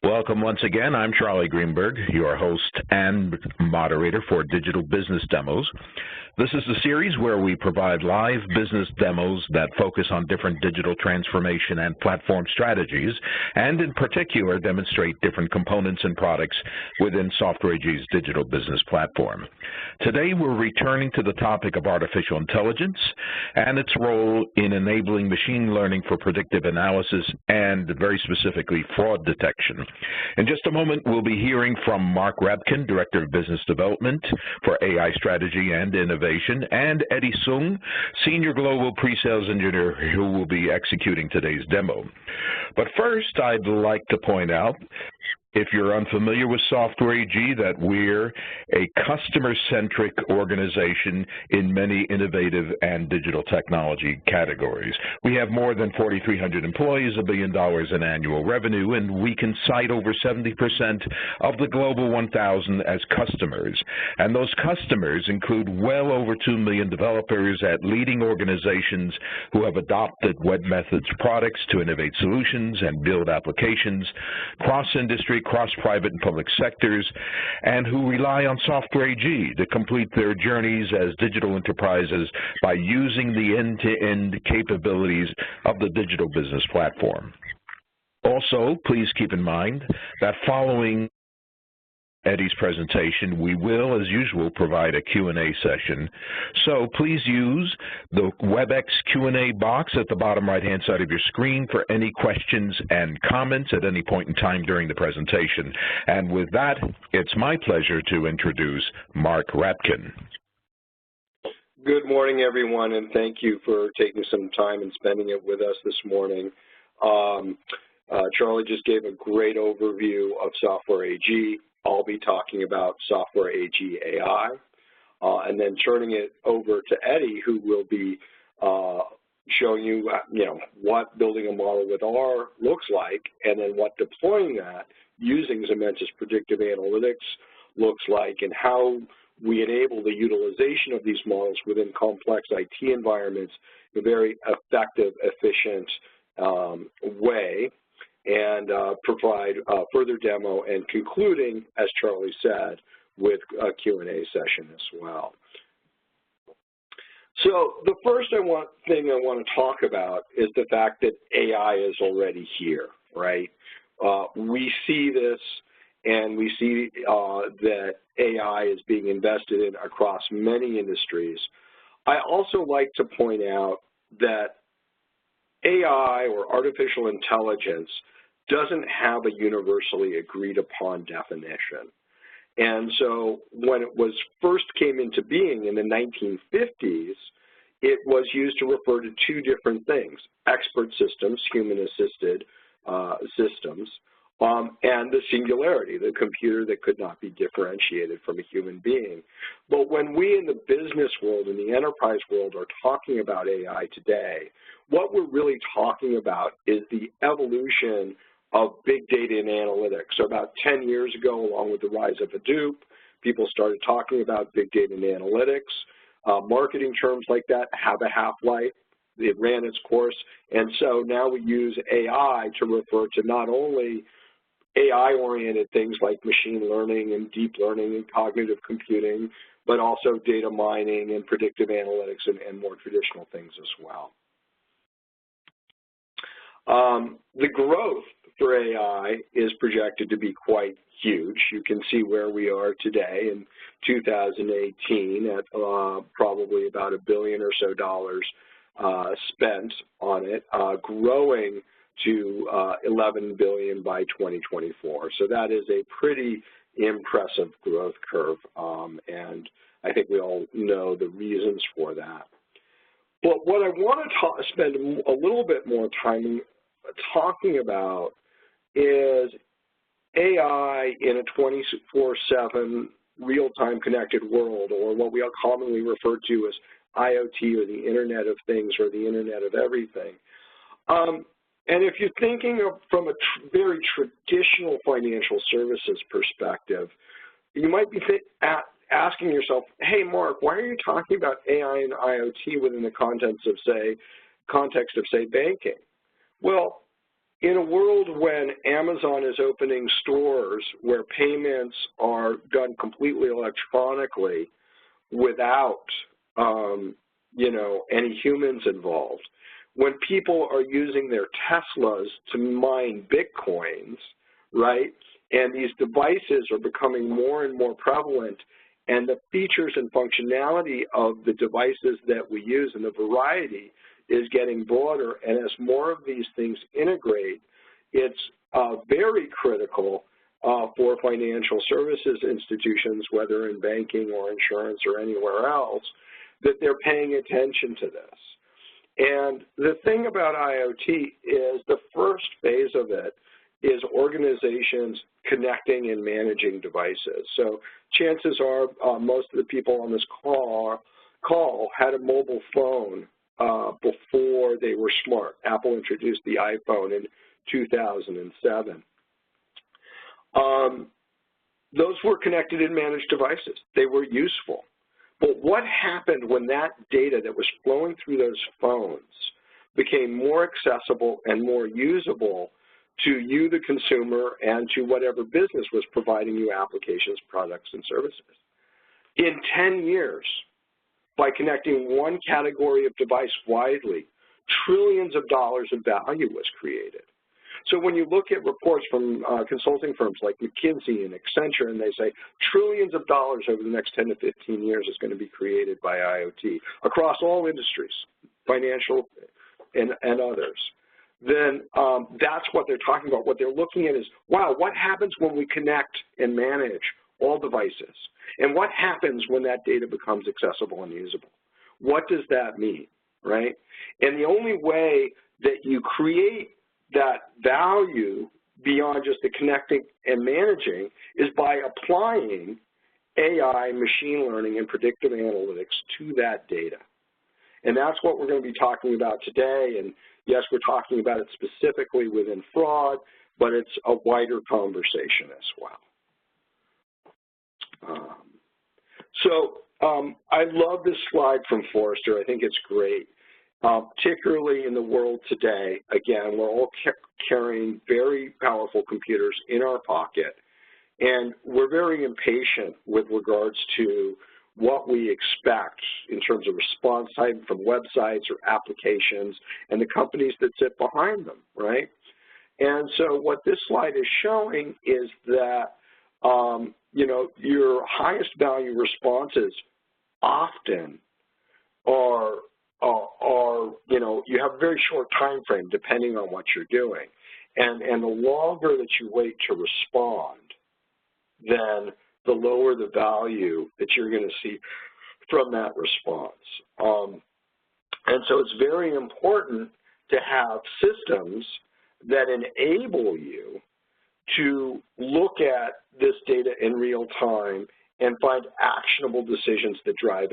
Welcome once again. I'm Charlie Greenberg, your host and moderator for Digital Business Demos. This is a series where we provide live business demos that focus on different digital transformation and platform strategies, and in particular demonstrate different components and products within Software AG's digital business platform. Today we're returning to the topic of artificial intelligence and its role in enabling machine learning for predictive analysis and very specifically fraud detection. In just a moment, we'll be hearing from Mark Rabkin, Director of Business Development for AI Strategy and Innovation, and Eddie Sung, Senior Global Pre-Sales Engineer, who will be executing today's demo. But first, I'd like to point out, if you're unfamiliar with Software AG, that we're a customer-centric organization in many innovative and digital technology categories. We have more than 4,300 employees, $1 billion in annual revenue, and we can cite over 70% of the Global 1,000 as customers. And those customers include well over 2 million developers at leading organizations who have adopted web-methods products to innovate solutions and build applications, cross-industry, cross-private and public sectors, and who rely on Software AG to complete their journeys as digital enterprises by using the end-to-end capabilities of the digital business platform. Also, please keep in mind that following Eddie's presentation, we will, as usual, provide a Q&A session. So please use the WebEx Q&A box at the bottom right-hand side of your screen for any questions and comments at any point in time during the presentation. And with that, it's my pleasure to introduce Mark Rabkin. Good morning, everyone, and thank you for taking some time and spending it with us this morning. Charlie just gave a great overview of Software AG. I'll be talking about Software AG AI, and then turning it over to Eddie, who will be showing you, what building a model with R looks like, and then what deploying that using Zementis predictive analytics looks like, and how we enable the utilization of these models within complex IT environments in a very effective, efficient way, and provide a further demo and concluding, as Charlie said, with a Q&A session as well. So the first thing I want to talk about is the fact that AI is already here, right? We see this, and we see that AI is being invested in across many industries. I also like to point out that AI, or artificial intelligence, doesn't have a universally agreed upon definition. And so when it was first came into being in the 1950s, it was used to refer to two different things: expert systems, human-assisted systems, and the singularity, the computer that could not be differentiated from a human being. But when we in the business world, in the enterprise world, are talking about AI today, what we're really talking about is the evolution of big data and analytics. So about 10 years ago, along with the rise of Hadoop, people started talking about big data and analytics. Marketing terms like that have a half-life. It ran its course. And so now we use AI to refer to not only AI-oriented things like machine learning and deep learning and cognitive computing, but also data mining and predictive analytics and more traditional things as well. The growth for AI is projected to be quite huge. You can see where we are today in 2018 at probably about $1 billion or so spent on it, growing to $11 billion by 2024. So that is a pretty impressive growth curve, and I think we all know the reasons for that. But what I want to spend a little bit more time talking about is AI in a 24/7 real-time connected world, or what we all commonly refer to as IoT, or the Internet of Things, or the Internet of Everything. And if you're thinking of from a very traditional financial services perspective, you might be asking yourself, hey, Mark, why are you talking about AI and IoT within the context of, say, banking? Well, in a world when Amazon is opening stores where payments are done completely electronically without, any humans involved, when people are using their Teslas to mine Bitcoins, right, and these devices are becoming more and more prevalent, and the features and functionality of the devices that we use and the variety is getting broader, and as more of these things integrate, it's very critical for financial services institutions, whether in banking or insurance or anywhere else, that they're paying attention to this. And the thing about IoT is the first phase of it is organizations connecting and managing devices. So chances are most of the people on this call had a mobile phone before they were smart. Apple introduced the iPhone in 2007. Those were connected and managed devices. They were useful. But what happened when that data that was flowing through those phones became more accessible and more usable to you, the consumer, and to whatever business was providing you applications, products, and services? In 10 years, by connecting one category of device widely, trillions of dollars of value was created. So when you look at reports from consulting firms like McKinsey and Accenture, and they say trillions of dollars over the next 10 to 15 years is going to be created by IoT across all industries, financial and others, then that's what they're talking about. What they're looking at is, wow, what happens when we connect and manage all devices? And what happens when that data becomes accessible and usable? What does that mean, right? And the only way that you create that value beyond just the connecting and managing is by applying AI, machine learning, and predictive analytics to that data. And that's what we're going to be talking about today. And yes, we're talking about it specifically within fraud, but it's a wider conversation as well. I love this slide from Forrester. I think it's great. Particularly in the world today, again, we're all carrying very powerful computers in our pocket, and we're very impatient with regards to what we expect in terms of response time from websites or applications and the companies that sit behind them, right? And so what this slide is showing is that, your highest value responses often are you have a very short time frame depending on what you're doing. And the longer that you wait to respond, then the lower the value that you're going to see from that response. And so it's very important to have systems that enable you to look at this data in real time and find actionable decisions that drive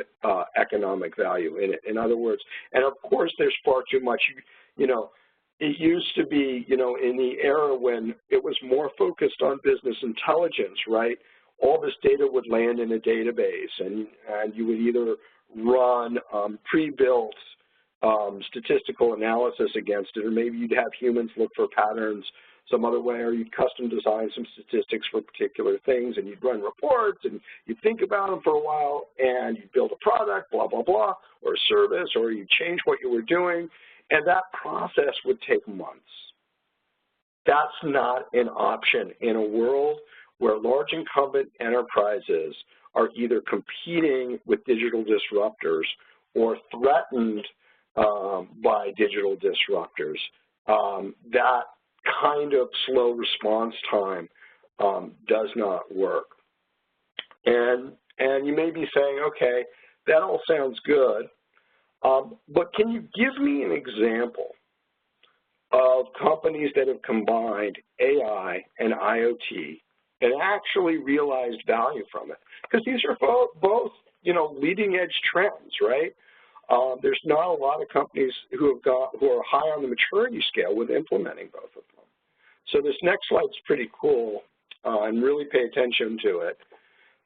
economic value in it. In other words, and of course there's far too much, it used to be, in the era when it was more focused on business intelligence, right? All this data would land in a database, and you would either run pre-built statistical analysis against it, or maybe you'd have humans look for patterns some other way, or you'd custom design some statistics for particular things, and you'd run reports, and you'd think about them for a while, and you'd build a product, blah, blah, blah, or a service, or you'd change what you were doing, and that process would take months. That's not an option in a world where large incumbent enterprises are either competing with digital disruptors or threatened by digital disruptors. That kind of slow response time does not work. And you may be saying, okay, that all sounds good, but can you give me an example of companies that have combined AI and IoT and actually realized value from it? Because these are both leading edge trends, right? There's not a lot of companies who are high on the maturity scale with implementing both of them. So this next slide's pretty cool, and really pay attention to it.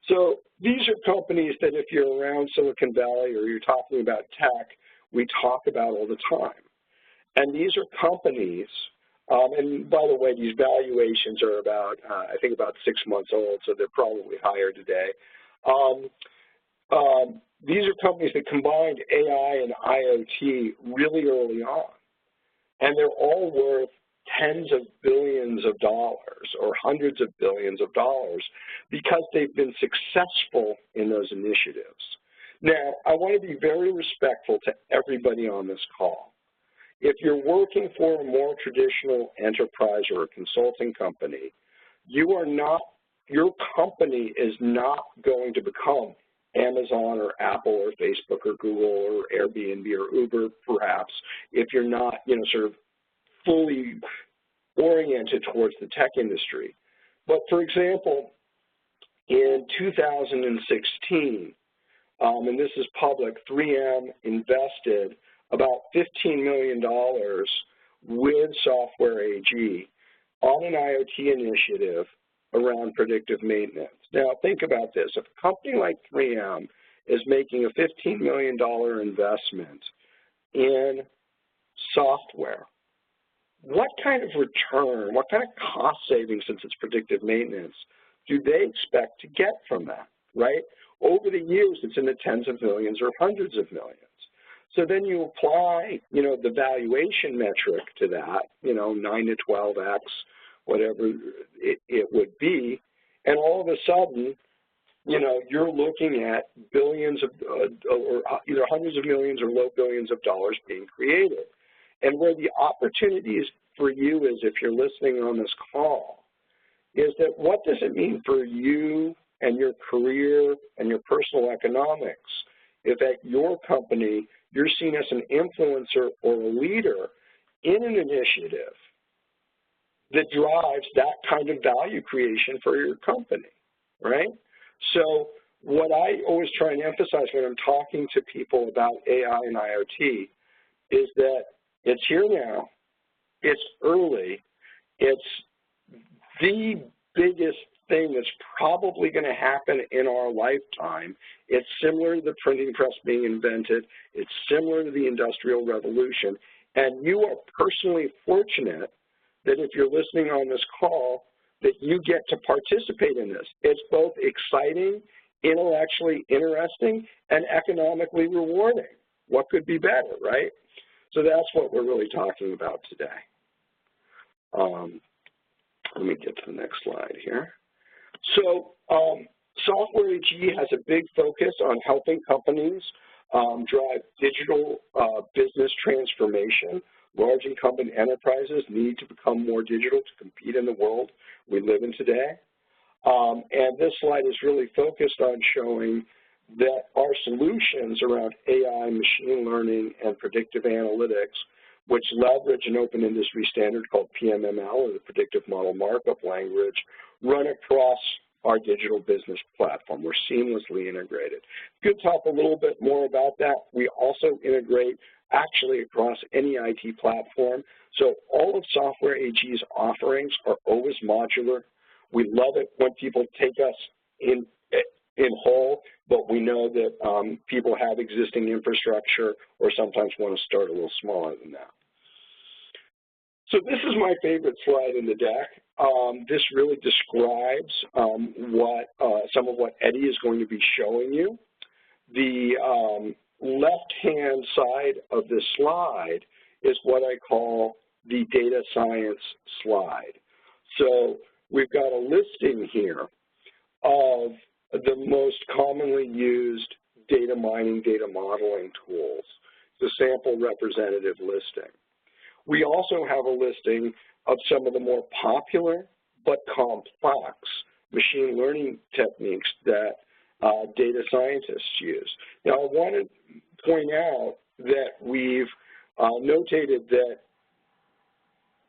So these are companies that if you're around Silicon Valley or you're talking about tech, we talk about all the time. And these are companies And by the way, these valuations are about, I think about 6 months old, so they're probably higher today. These are companies that combined AI and IoT really early on, and they're all worth tens of billions of dollars or hundreds of billions of dollars because they've been successful in those initiatives. Now, I want to be very respectful to everybody on this call. If you're working for a more traditional enterprise or a consulting company, your company is not going to become Amazon or Apple or Facebook or Google or Airbnb or Uber, perhaps, if you're not, sort of fully oriented towards the tech industry. But for example, in 2016, and this is public, 3M invested about $15 million with Software AG on an IoT initiative around predictive maintenance. Now, think about this. If a company like 3M is making a $15 million investment in software, what kind of return, what kind of cost savings, since it's predictive maintenance, do they expect to get from that, right? Over the years, it's in the tens of millions or hundreds of millions. So then you apply, the valuation metric to that, 9 to 12x, whatever it would be, and all of a sudden, you're looking at billions of, or either hundreds of millions or low billions of dollars being created. And where the opportunities for you is, if you're listening on this call, is that what does it mean for you and your career and your personal economics if at your company you're seen as an influencer or a leader in an initiative that drives that kind of value creation for your company, right? So what I always try and emphasize when I'm talking to people about AI and IoT is that it's here now, it's early, it's the biggest thing that's probably going to happen in our lifetime. It's similar to the printing press being invented. It's similar to the Industrial Revolution. And you are personally fortunate that if you're listening on this call, that you get to participate in this. It's both exciting, intellectually interesting, and economically rewarding. What could be better, right? So that's what we're really talking about today. Let me get to the next slide here. So Software AG has a big focus on helping companies drive digital business transformation. Large incumbent enterprises need to become more digital to compete in the world we live in today. And this slide is really focused on showing that our solutions around AI, machine learning, and predictive analytics, which leverage an open industry standard called PMML, or the Predictive Model Markup Language, run across our digital business platform. We're seamlessly integrated. Could talk a little bit more about that. We also integrate actually across any IT platform. So all of Software AG's offerings are always modular. We love it when people take us in whole, but we know that people have existing infrastructure or sometimes want to start a little smaller than that. So this is my favorite slide in the deck. This really describes some of what Eddie is going to be showing you. The left-hand side of this slide is what I call the data science slide. So we've got a listing here of the most commonly used data mining, data modeling tools. It's a sample representative listing. We also have a listing of some of the more popular but complex machine learning techniques that data scientists use. Now, I want to point out that we've notated that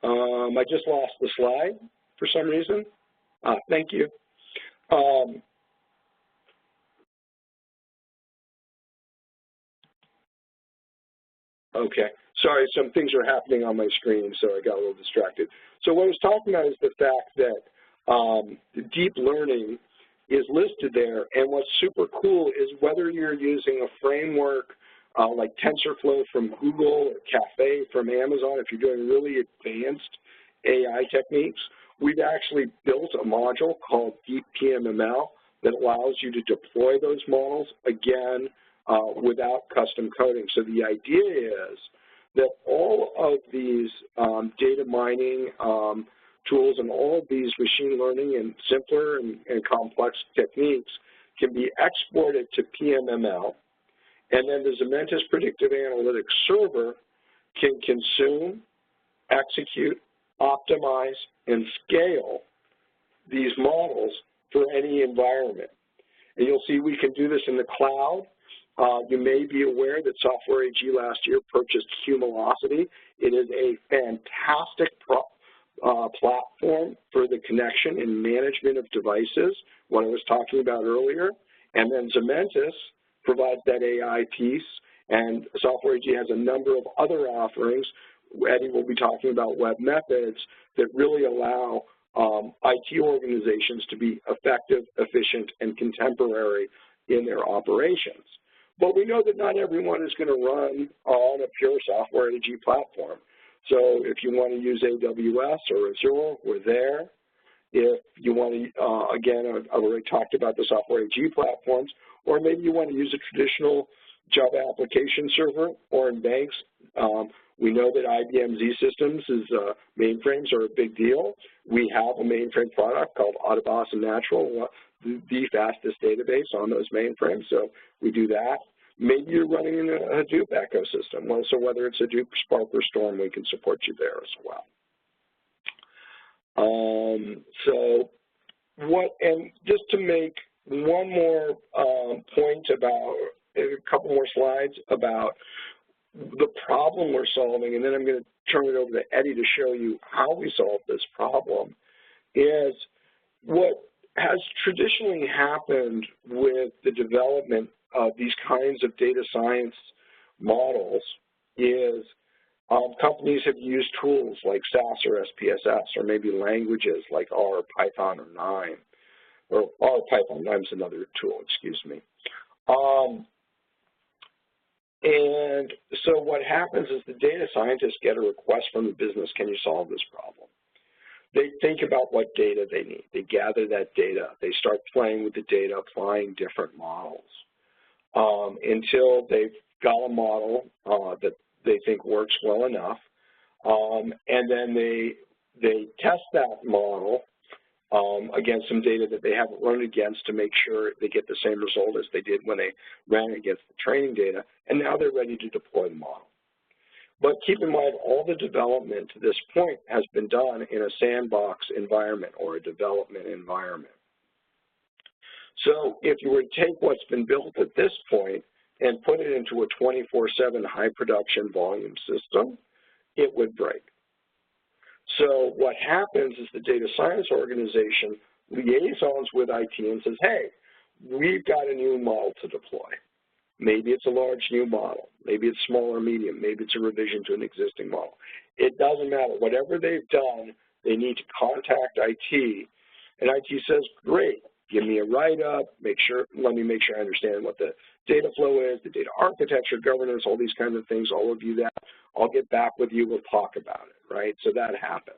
I just lost the slide for some reason. Thank you. Okay, sorry, some things are happening on my screen, so I got a little distracted. So what I was talking about is the fact that deep learning is listed there, and what's super cool is whether you're using a framework like TensorFlow from Google or Caffe from Amazon, if you're doing really advanced AI techniques, we've actually built a module called Deep PMML that allows you to deploy those models, again, without custom coding. So the idea is that all of these data mining tools and all of these machine learning and simpler and complex techniques can be exported to PMML, and then the Zementis Predictive Analytics server can consume, execute, optimize, and scale these models for any environment. And you'll see we can do this in the cloud. You may be aware that Software AG last year purchased Cumulocity. It is a fantastic platform for the connection and management of devices, what I was talking about earlier. And then Zementis provides that AI piece, and Software AG has a number of other offerings. Eddie will be talking about web methods that really allow IT organizations to be effective, efficient, and contemporary in their operations. But we know that not everyone is going to run on a pure Software AG platform. So if you want to use AWS or Azure, we're there. If you want to, again, I've already talked about the Software AG platforms, or maybe you want to use a traditional Java application server, or in banks, we know that IBM Z Systems mainframes are a big deal. We have a mainframe product called Autobot and Natural, the fastest database on those mainframes, so we do that. Maybe you're running in a Hadoop ecosystem. Well, so whether it's Hadoop, Spark, or Storm, we can support you there as well. And just to make one more point about, a couple more slides about the problem we're solving, and then I'm going to turn it over to Eddie to show you how we solve this problem, is what has traditionally happened with the development of these kinds of data science models is companies have used tools like SAS or SPSS, or maybe languages like R, Python, or 9, or R, Python, 9 is another tool, excuse me. And so what happens is the data scientists get a request from the business, can you solve this problem? They think about what data they need. They gather that data. They start playing with the data, applying different models until they've got a model that they think works well enough. And then they test that model against some data that they haven't run against to make sure they get the same result as they did when they ran against the training data, and now they're ready to deploy the model. But keep in mind, all the development to this point has been done in a sandbox environment or a development environment. So if you were to take what's been built at this point and put it into a 24/7 high production volume system, it would break. So what happens is the data science organization liaisons with IT and says, hey, we've got a new model to deploy. Maybe it's a large new model. Maybe it's small or medium. Maybe it's a revision to an existing model. It doesn't matter. Whatever they've done, they need to contact IT, and IT says, great, give me a write-up, let me make sure I understand what the data flow is, the data architecture, governance, all these kinds of things, I'll review that. I'll get back with you, we'll talk about it, right? So that happens.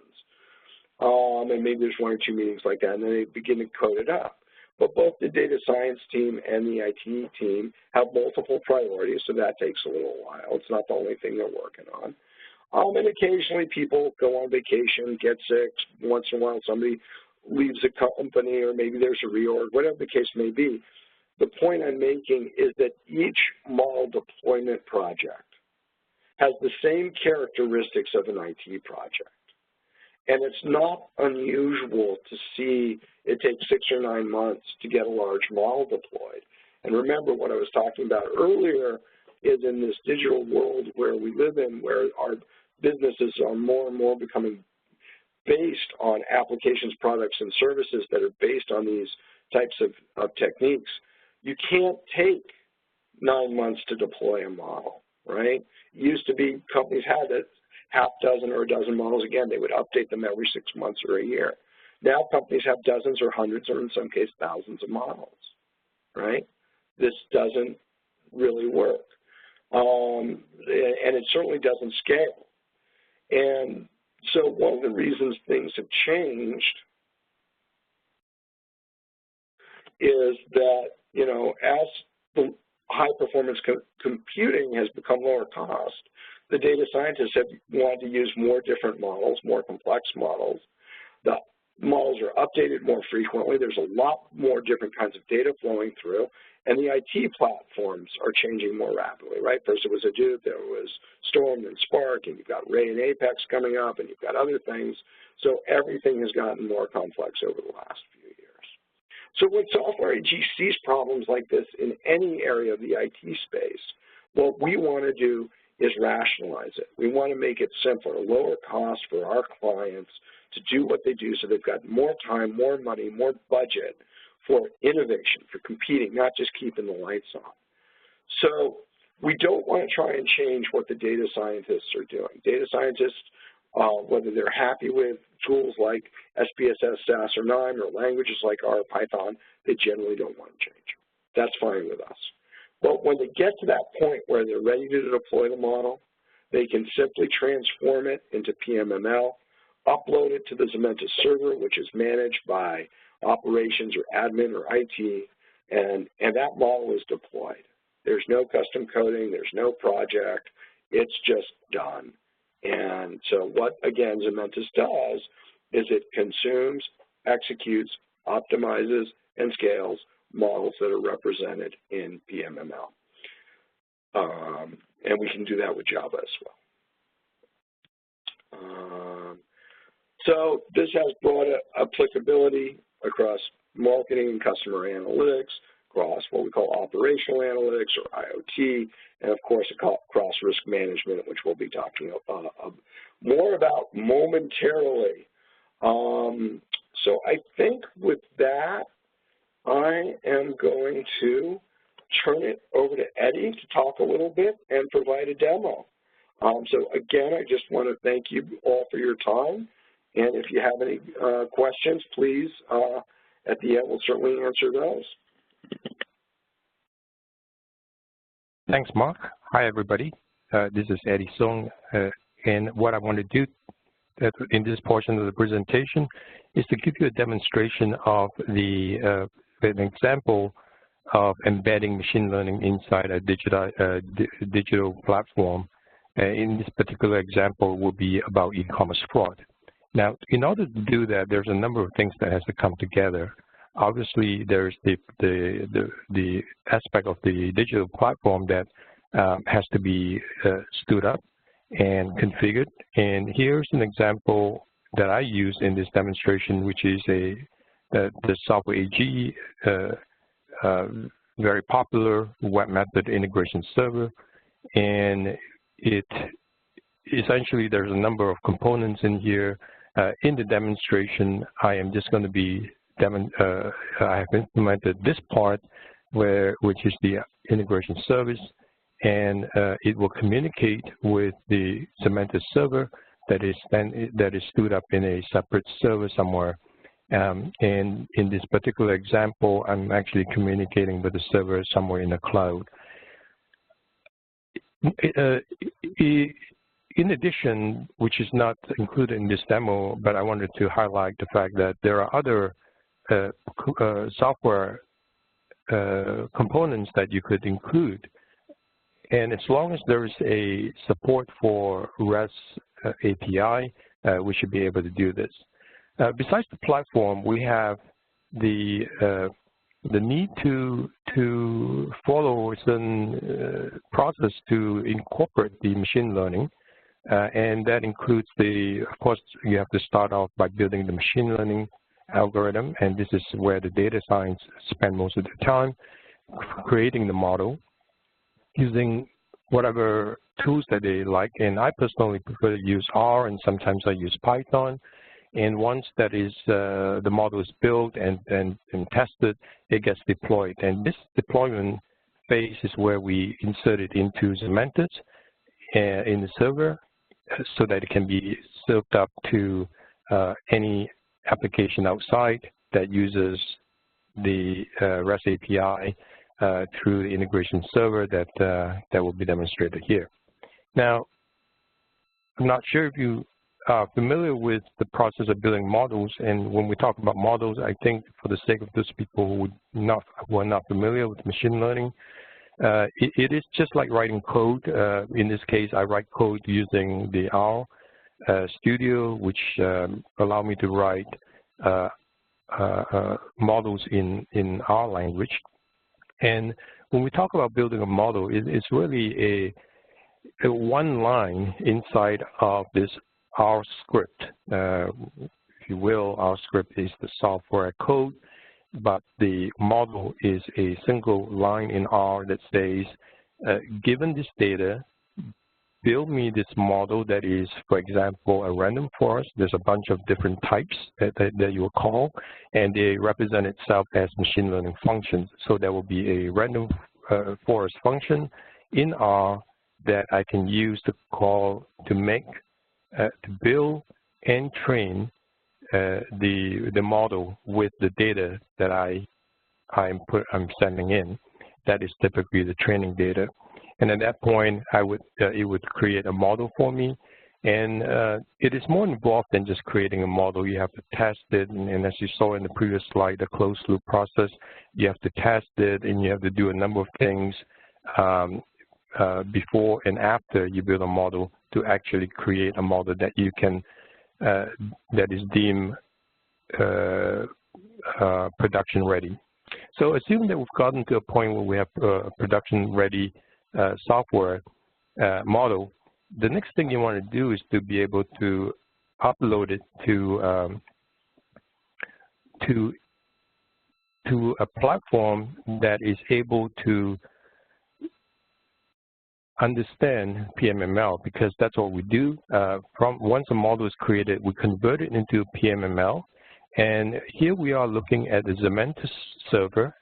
And maybe there's 1 or 2 meetings like that, and then they begin to code it up. But both the data science team and the IT team have multiple priorities, so that takes a little while. It's not the only thing they're working on. And occasionally people go on vacation, get sick, once in a while somebody leaves a company, or maybe there's a reorg, whatever the case may be. The point I'm making is that each model deployment project has the same characteristics of an IT project. And it's not unusual to see it take 6 or 9 months to get a large model deployed. And remember, what I was talking about earlier is in this digital world where we live in, where our businesses are more and more becoming based on applications, products, and services that are based on these types of techniques, you can't take 9 months to deploy a model, right? It used to be companies had it, half dozen or a dozen models. Again, they would update them every 6 months or a year. Now companies have dozens or hundreds or in some cases thousands of models, right? This doesn't really work. And it certainly doesn't scale. And So one of the reasons things have changed is that, you know, as the high performance computing has become lower cost, the data scientists have wanted to use more different models, more complex models. The models are updated more frequently. There's a lot more different kinds of data flowing through, and the IT platforms are changing more rapidly, right? First it was Hadoop, there was Storm and Spark, and you've got Ray and Apex coming up, and you've got other things. So everything has gotten more complex over the last few years. So when software AG sees problems like this in any area of the IT space, what we want to do is rationalize it. We want to make it simpler, lower cost for our clients to do what they do so they've got more time, more money, more budget for innovation, for competing, not just keeping the lights on. So we don't want to try and change what the data scientists are doing. Data scientists, whether they're happy with tools like SPSS, SAS, or KNIME, or languages like R or Python, they generally don't want to change. That's fine with us. But when they get to that point where they're ready to deploy the model, they can simply transform it into PMML, upload it to the Zementis server, which is managed by operations or admin or IT, and that model is deployed. There's no custom coding, there's no project, it's just done. And so what, again, Zementis does is it consumes, executes, optimizes, and scales models that are represented in PMML. And we can do that with Java as well. So this has broad applicability across marketing and customer analytics, across what we call operational analytics or IoT, and of course across risk management, which we'll be talking more about momentarily. So I think with that, I am going to turn it over to Eddie to talk a little bit and provide a demo. So again, I just want to thank you all for your time. And if you have any questions, please, at the end, we'll certainly answer those. Thanks, Mark. Hi, everybody. This is Eddie Song. And what I want to do in this portion of the presentation is to give you a demonstration of an example of embedding machine learning inside a digital platform. In this particular example will be about e-commerce fraud. Now, in order to do that, there's a number of things that has to come together. Obviously, there's the aspect of the digital platform that has to be stood up and configured. And here's an example that I use in this demonstration, which is the Software AG very popular web method integration server. And essentially there's a number of components in here. In the demonstration, I am just going to be I have implemented this part which is the integration service, and it will communicate with the Zementis server that is stood up in a separate server somewhere. And in this particular example, I'm actually communicating with the server somewhere in the cloud. In addition, which is not included in this demo, but I wanted to highlight the fact that there are other software components that you could include. And as long as there is a support for REST API, we should be able to do this. Besides the platform, we have the need to follow a certain process to incorporate the machine learning. And that includes of course, you have to start off by building the machine learning algorithm, and this is where the data science spend most of their time, creating the model, using whatever tools that they like. And I personally prefer to use R, and sometimes I use Python. And once that is the model is built and tested, it gets deployed. And this deployment phase is where we insert it into Zementis in the server, so that it can be served up to any application outside that uses the REST API through the integration server that will be demonstrated here. Now, I'm not sure if you are familiar with the process of building models, and when we talk about models, I think for the sake of those people who are not familiar with machine learning, it is just like writing code. In this case, I write code using the R Studio, which allow me to write models in R language. And when we talk about building a model, it's really a one line inside of this R script. If you will, R script is the software code, but the model is a single line in R that says, given this data, build me this model that is, for example, a random forest. There's a bunch of different types that you will call, and they represent itself as machine learning functions. So there will be a random forest function in R that I can use to build and train the model with the data that I'm sending in. That is typically the training data. And at that point, it would create a model for me. And it is more involved than just creating a model. You have to test it, and as you saw in the previous slide, the closed loop process, you have to test it, and you have to do a number of things before and after you build a model to actually create a model that you can, that is deemed production ready. So assume that we've gotten to a point where we have production ready software model. The next thing you want to do is to be able to upload it to a platform that is able to understand PMML, because that's what we do. Once a model is created, we convert it into PMML. And here we are looking at the Zementis server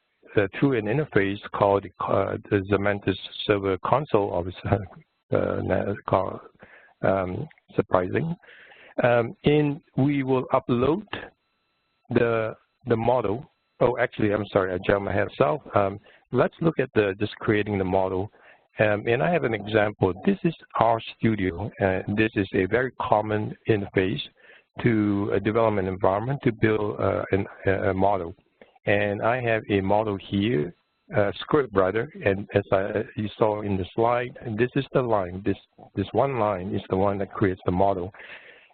through an interface called the Zementis server console, obviously, surprising. And we will upload the model. Oh, actually, I'm sorry, I jumped ahead. So let's look at just creating the model. And I have an example. This is R Studio. This is a very common interface to a development environment to build a model. And I have a model here, script rather, and as you saw in the slide, and this is the line. This one line is the one that creates the model.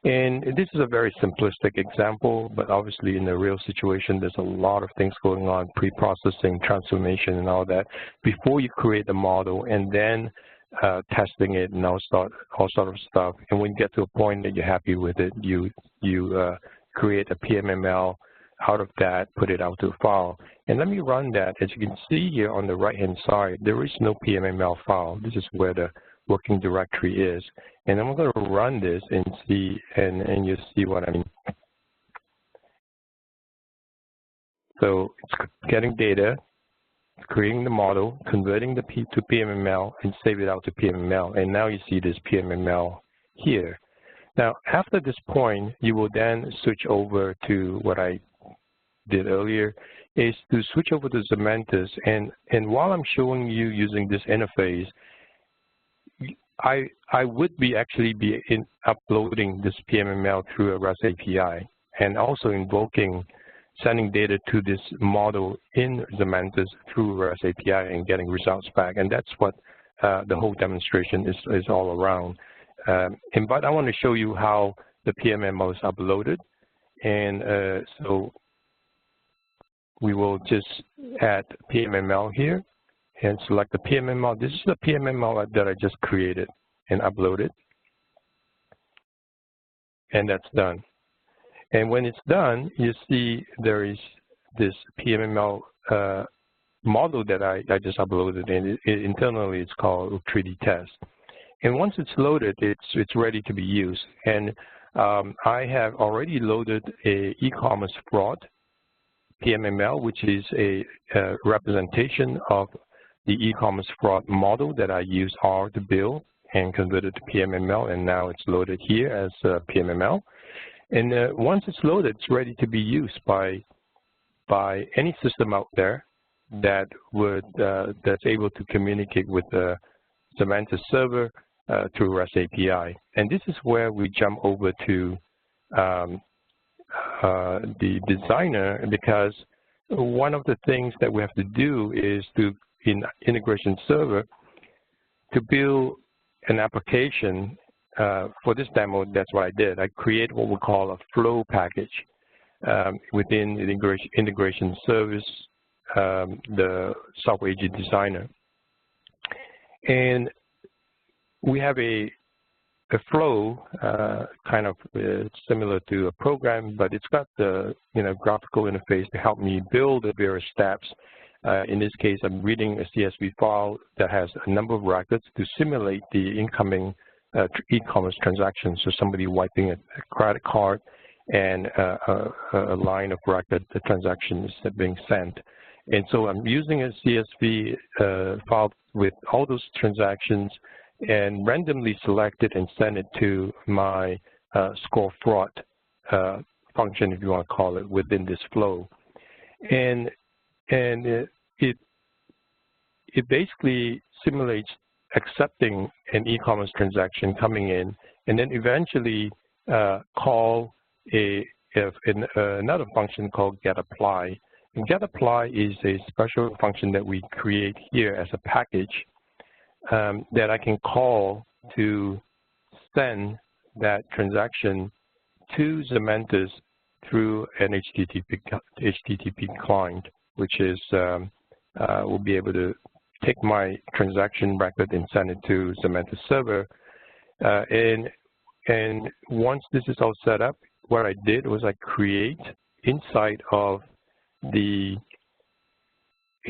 And this is a very simplistic example, but obviously in the real situation, there's a lot of things going on, pre-processing, transformation, and all that, before you create the model, and then testing it and all sort of stuff. And when you get to a point that you're happy with it, you create a PMML out of that, put it out to a file. And let me run that. As you can see here on the right-hand side, there is no PMML file. This is where the working directory is. And I'm going to run this and see, and you'll see what I mean. So it's getting data, creating the model, converting the P to PMML, and save it out to PMML. And now you see this PMML here. Now, after this point, you will then switch over to what I did earlier, is to switch over to Zementis. And while I'm showing you using this interface, I would actually be uploading this PMML through a REST API, and also invoking, sending data to this model in Zementis through REST API and getting results back. And that's what the whole demonstration is all around. But I want to show you how the PMML is uploaded. And so we will just add PMML here and select the PMML. This is the PMML that I just created and uploaded. And that's done. And when it's done, you see there is this PMML model that I just uploaded, and internally it's called 3D test. And once it's loaded, it's ready to be used. And I have already loaded a e-commerce fraud PMML, which is a representation of the e-commerce fraud model that I use R to build and convert it to PMML, and now it's loaded here as PMML. And once it's loaded, it's ready to be used by any system out there that that's able to communicate with the Zementis server through REST API. And this is where we jump over to the designer, because one of the things that we have to do is to, in integration server, to build an application. For this demo, that's what I did. I create what we call a flow package within the integration service, the software AG designer. And we have a flow kind of similar to a program, but it's got the graphical interface to help me build the various steps. In this case, I'm reading a CSV file that has a number of records to simulate the incoming e-commerce transactions. So somebody wiping a credit card and a line of record, the transactions that are being sent. And so I'm using a CSV file with all those transactions and randomly select it and send it to my score fraud function, if you want to call it, within this flow. And it basically simulates accepting an e-commerce transaction coming in, and then eventually call another function called getApply. And getApply is a special function that we create here as a package that I can call to send that transaction to Zementis through an HTTP client, which is will be able to take my transaction record and send it to Zementis server. And once this is all set up, what I did was I create inside of the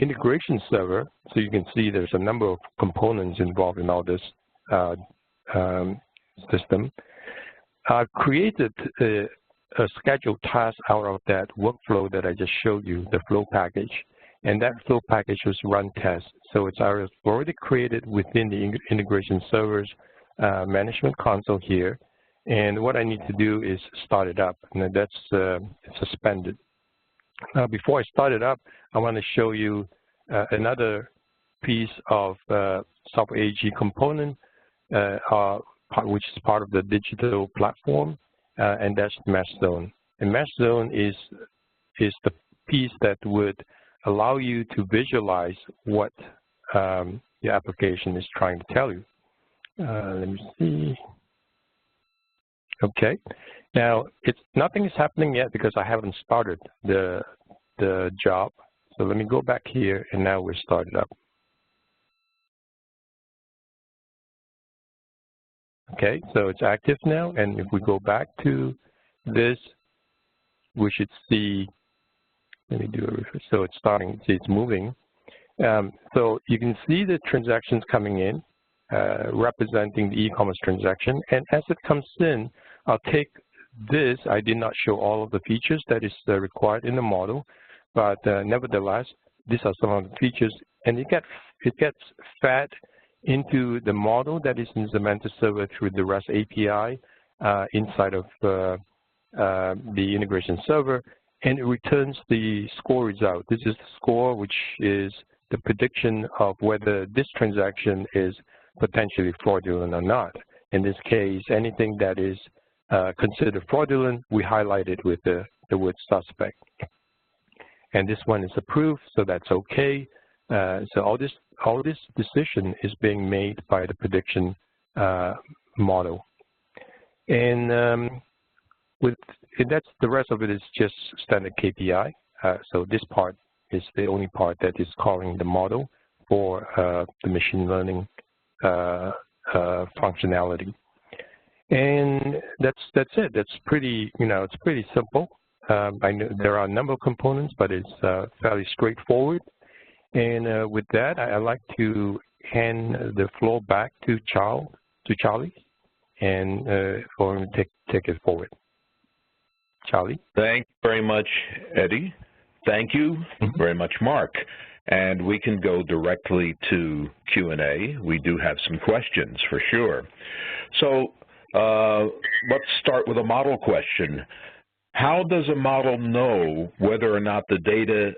integration server, so you can see there's a number of components involved in all this system. I've created a scheduled task out of that workflow that I just showed you, the flow package. And that flow package was run test. So it's already created within the integration server's management console here. And what I need to do is start it up. And that's suspended. Before I start it up, I want to show you another piece of software AG component, which is part of the digital platform, and that's Mesh Zone. And Mesh Zone is the piece that would allow you to visualize what your application is trying to tell you. Let me see. Okay. Now, nothing is happening yet because I haven't started the job. So let me go back here, and now we're started up. Okay, so it's active now, and if we go back to this, we should see. Let me do a refresh. So it's starting. See, it's moving. So you can see the transactions coming in, representing the e-commerce transaction. And as it comes in, I'll take this. I did not show all of the features that is required in the model, but nevertheless, these are some of the features. And it gets fed into the model that is in Zementis server through the REST API inside of the integration server. And it returns the score result. This is the score, which is the prediction of whether this transaction is potentially fraudulent or not. In this case, anything that is considered fraudulent, we highlight it with the word suspect. And this one is approved, so that's okay. So all this decision is being made by the prediction model. And that's the rest of it is just standard KPI. So this part is the only part that is calling the model for the machine learning functionality. And that's it. That's pretty, it's pretty simple. I know there are a number of components, but it's fairly straightforward. And with that, I'd like to hand the floor back to Charlie, and for him to take it forward. Charlie? Thank you very much, Eddie. Thank you very much, Mark. And we can go directly to Q&A. We do have some questions for sure. So let's start with a model question. How does a model know whether or not the data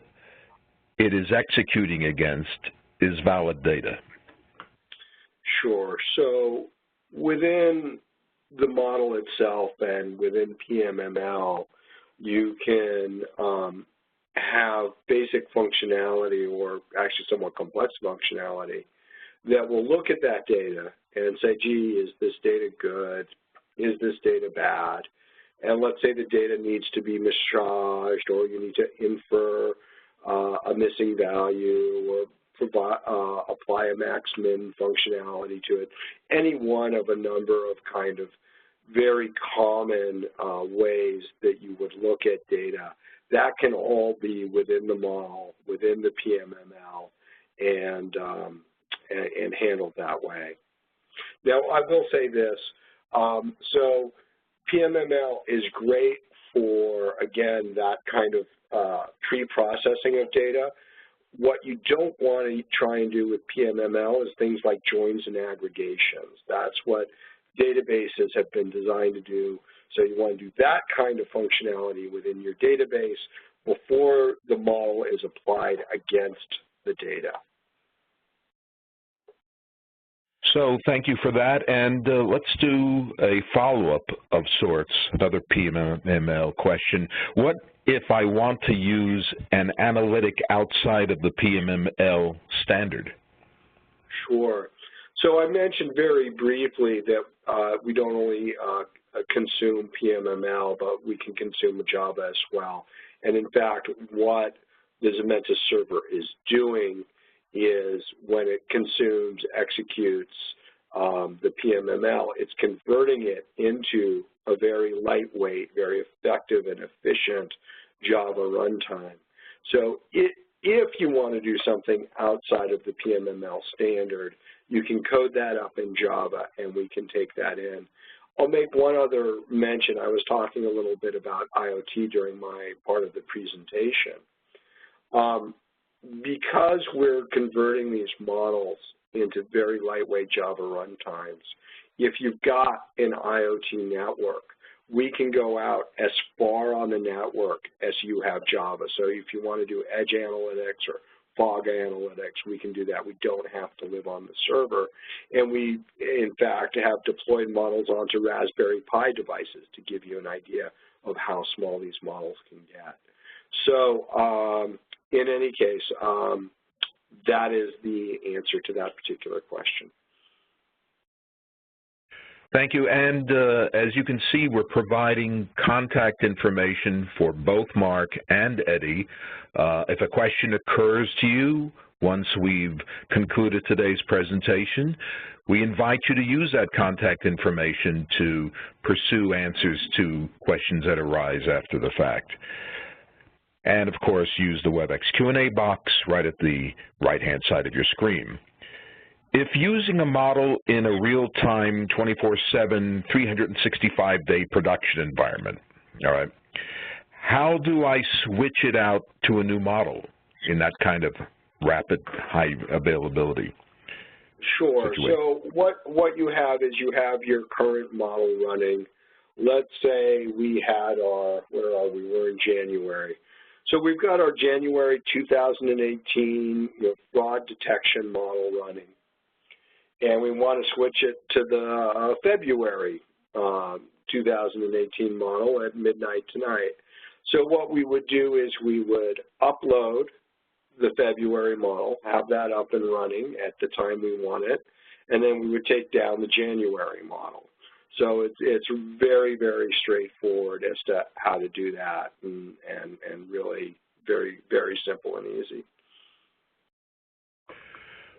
it is executing against is valid data? Sure. So within the model itself and within PMML, you can have basic functionality, or actually somewhat complex functionality, that will look at that data and say, gee, is this data good? Is this data bad? And let's say the data needs to be massaged, or you need to infer a missing value, or provide, apply a max-min functionality to it. Any one of a number of kind of very common ways that you would look at data. That can all be within the model, within the PMML, and handled that way. Now, I will say this. So PMML is great for, again, that kind of pre-processing of data. What you don't want to try and do with PMML is things like joins and aggregations. That's what databases have been designed to do. So you want to do that kind of functionality within your database before the model is applied against the data. So thank you for that, and let's do a follow-up of sorts, another PMML question. What if I want to use an analytic outside of the PMML standard? Sure. So I mentioned very briefly that we don't only consume PMML, but we can consume Java as well. And in fact, what the Zementis server is doing is when it consumes, executes the PMML, it's converting it into a very lightweight, very effective and efficient Java runtime. So if you want to do something outside of the PMML standard, you can code that up in Java and we can take that in. I'll make one other mention. I was talking a little bit about IoT during my part of the presentation. Because we're converting these models into very lightweight Java runtimes, if you've got an IoT network, we can go out as far on the network as you have Java. So if you want to do edge analytics or fog analytics, we can do that. We don't have to live on the server. And we, in fact, have deployed models onto Raspberry Pi devices to give you an idea of how small these models can get. So in any case, that is the answer to that particular question. Thank you. And as you can see, we're providing contact information for both Mark and Eddie. If a question occurs to you once we've concluded today's presentation, we invite you to use that contact information to pursue answers to questions that arise after the fact. And, of course, use the WebEx Q&A box right at the right-hand side of your screen. If using a model in a real-time, 24/7, 365-day production environment, all right, how do I switch it out to a new model in that kind of rapid, high availability? Sure. So what you have is you have your current model running. Let's say we had our, where are we? We're in January. So we've got our January 2018 fraud detection model running. And we want to switch it to the February 2018 model at midnight tonight. So what we would do is we would upload the February model, have that up and running at the time we want it, and then we would take down the January model. So it's very, very straightforward as to how to do that, and really very, very simple and easy.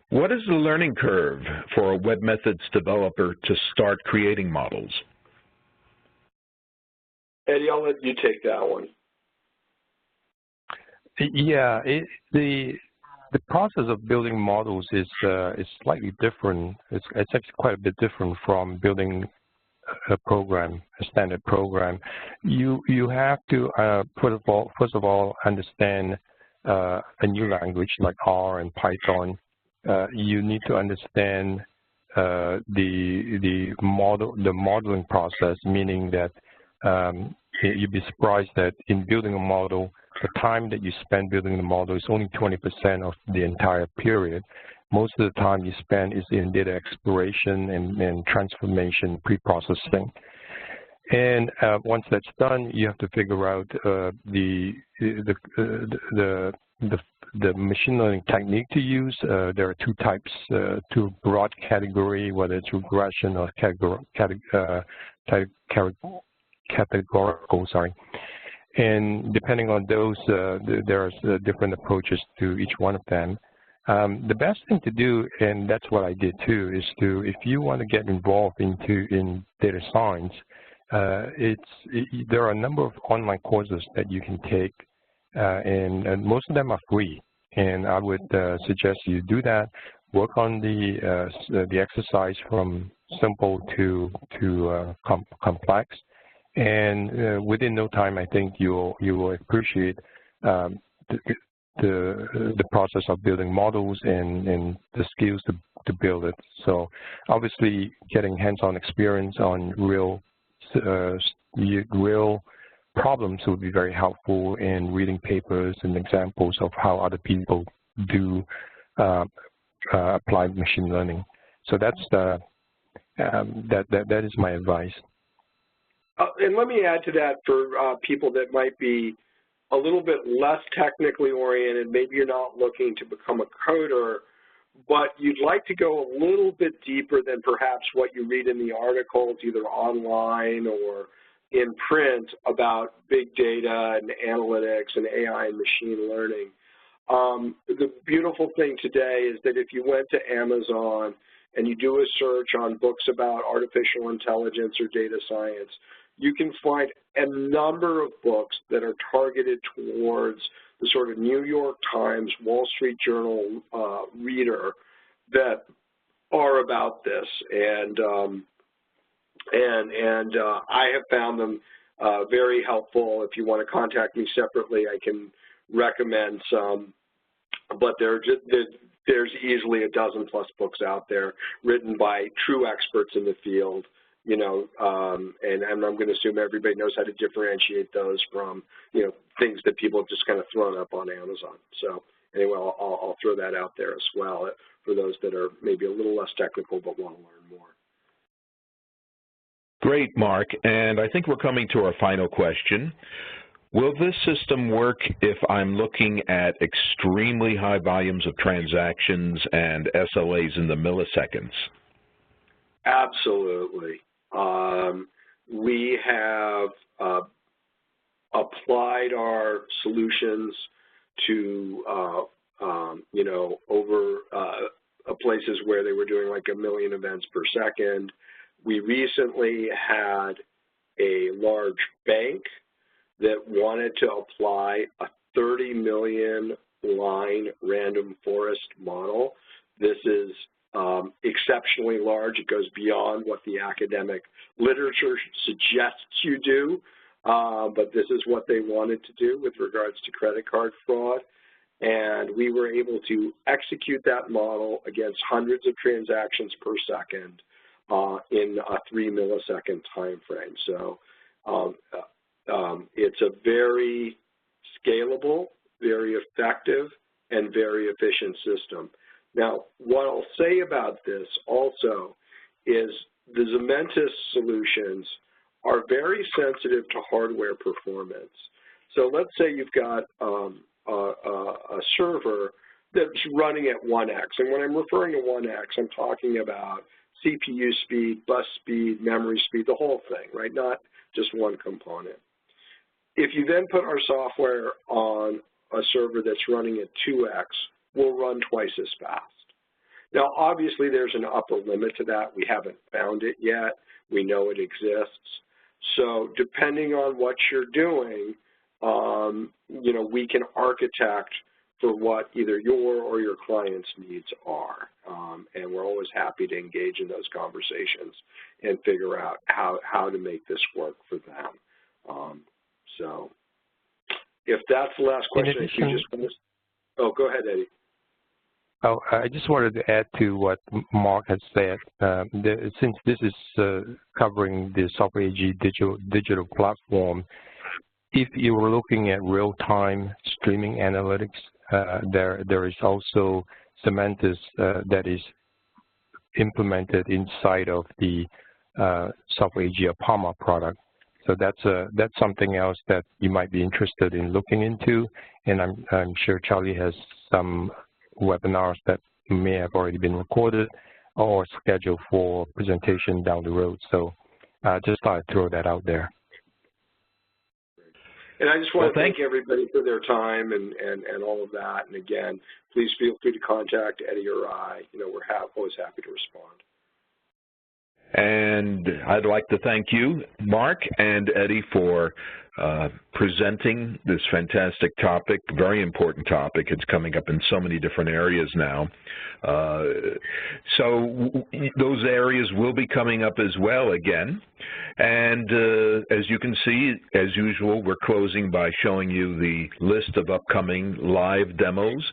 What is the learning curve for a web methods developer to start creating models? Eddie, I'll let you take that one. Yeah, the process of building models is slightly different. It's actually quite a bit different from building a program, a standard program. You have to first of all understand a new language like R and Python. You need to understand the modeling process, meaning that you'd be surprised that in building a model, the time that you spend building the model is only 20% of the entire period. most of the time you spend is in data exploration and transformation pre-processing. And once that's done, you have to figure out the machine learning technique to use. There are two types, two broad category, whether it's regression or categorical, sorry. And depending on those, there's different approaches to each one of them. The best thing to do, and that's what I did too, is if you want to get involved in data science, there are a number of online courses that you can take, and most of them are free. And I would suggest you do that. Work on the exercise from simple to complex, and within no time, I think you will appreciate the process of building models and the skills to build it. So obviously, getting hands-on experience on real problems would be very helpful in reading papers and examples of how other people do applied machine learning. So that's that is my advice. And let me add to that for people that might be a little bit less technically oriented. Maybe you're not looking to become a coder, but you'd like to go a little bit deeper than perhaps what you read in the articles, either online or in print, about big data and analytics and AI and machine learning. The beautiful thing today is that if you went to Amazon and you do a search on books about artificial intelligence or data science, you can find a number of books that are targeted towards the sort of New York Times, Wall Street Journal reader that are about this. And I have found them very helpful. If you want to contact me separately, I can recommend some. But there's easily a dozen plus books out there written by true experts in the field, you know, and I'm going to assume everybody knows how to differentiate those from, you know, things that people have just kind of thrown up on Amazon. So anyway, I'll throw that out there as well for those that are maybe a little less technical but want to learn more. Great, Mark. And I think we're coming to our final question. Will this system work if I'm looking at extremely high volumes of transactions and SLAs in the milliseconds? Absolutely. We have applied our solutions to, you know, over places where they were doing like 1 million events per second. We recently had a large bank that wanted to apply a 30 million line random forest model. This is exceptionally large. It goes beyond what the academic literature suggests you do, but this is what they wanted to do with regards to credit card fraud. And we were able to execute that model against hundreds of transactions per second in a 3 millisecond time frame. So it's a very scalable, very effective, and very efficient system. Now, what I'll say about this also is the Zementis solutions are very sensitive to hardware performance. So let's say you've got a server that's running at 1x. And when I'm referring to 1x, I'm talking about CPU speed, bus speed, memory speed, the whole thing, right? Not just one component. If you then put our software on a server that's running at 2x, we'll run twice as fast. Now, obviously, there's an upper limit to that. We haven't found it yet. We know it exists. So depending on what you're doing, you know, we can architect for what either your or your client's needs are. And we're always happy to engage in those conversations and figure out how to make this work for them. So if that's the last question, if you just want to, oh, go ahead, Eddie. Oh, I just wanted to add to what Mark has said. Since this is covering the Software AG digital platform, if you were looking at real-time streaming analytics, there is also Zementis that is implemented inside of the Software Agile Palma product. So that's something else that you might be interested in looking into, and I'm sure Charlie has some webinars that may have already been recorded or scheduled for presentation down the road. So just thought I'd throw that out there. And I just want to thank everybody for their time and all of that. And again, please feel free to contact Eddie or I. You know, we're always happy to respond. And I'd like to thank you, Mark and Eddie, for presenting this fantastic topic, very important topic. It's coming up in so many different areas now. So those areas will be coming up as well again. And as you can see, as usual, we're closing by showing you the list of upcoming live demos.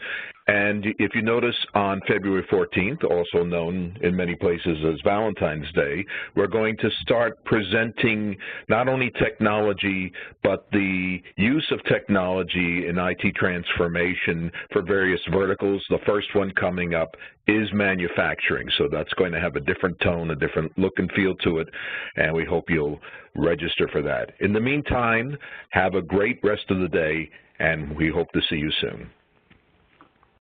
And if you notice, on February 14th, also known in many places as Valentine's Day, we're going to start presenting not only technology, but the use of technology in IT transformation for various verticals. The first one coming up is manufacturing, so that's going to have a different tone, a different look and feel to it, and we hope you'll register for that. In the meantime, have a great rest of the day, and we hope to see you soon.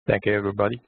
Thank you, everybody.